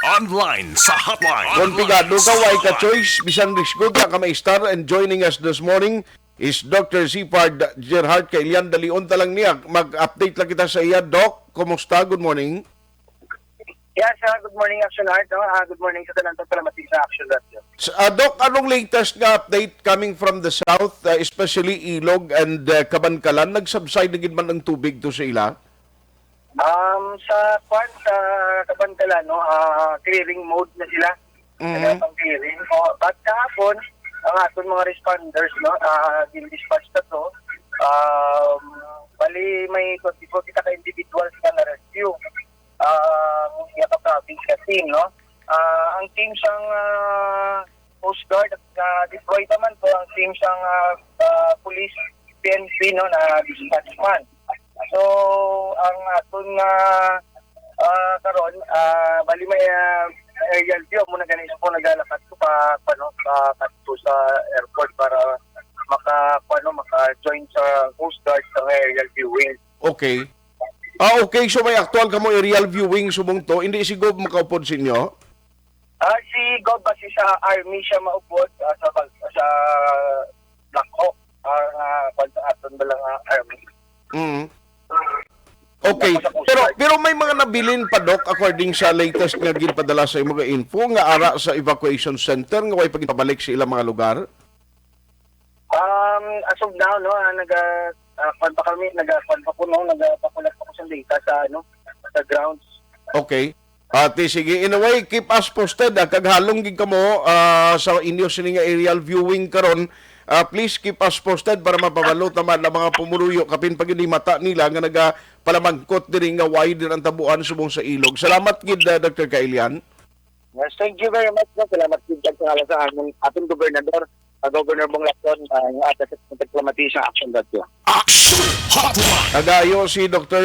Online sa hotline. Kung pigado ka, why ka choice, bisan risgod ka may star, and joining us this morning is Dr. Sipard Gerhard Kailian. Dalion talang niya. Mag-update lang kita sa iya, Doc. Kumusta? Good morning. Yes, good morning, Action Art. No? Good morning sa tanan sa Palamati sa Action Art. Doc, anong latest nga update coming from the south, especially Ilog and Kabankalan? Nag-subside na gid man ang tubig to sa ila? Sa Kabankalan, no, clearing mode na sila. Pang clearing. But kahapon, ang aton mga responders, no, din-dispatch na to, bali may 40 ka-individuals na na-rescue. Yung province ka team, no? Ang team siyang Coast Guard at deployed naman po ang team siyang police PNP, no, na dispatchman. So, ang aton karon bali may aerial view muna ganin po naglalakad ko pa sa airport para maka-join sa Coast Guard sa aerial viewing. Okay. Okay. So may actual ka mo aerial viewing subong to. Hindi si Gob makaupod sa inyo? Si Gob kasi sa Army siya maupod sa Black Hawk. Aton ba lang Army. Okay. Pero may mga nabilin pa, Doc, according sa latest nga ginpadala sa mga info nga ara sa evacuation center nga way pagpabalik sa ilang mga lugar? As of now, no, nagpakulat pa ko sa data sa grounds. Okay. Ate, sige. In a way, keep us posted. Kaghalong gid kamo sa inyo sini nga aerial viewing karon. Please keep us posted para mapabalot naman ang mga pumuruyo kapin pag hindi mata nila nga nagapalamangkot din nga wide din ang tabuan subong sa ilog. Salamat gid, Dr. Kailian. Yes, thank you very much. No? Salamat gid sa ating gobernador, Governor Bong Lacson, ang atas sa Palamati sa Action Art. Action Hotline. Agayo si Dr.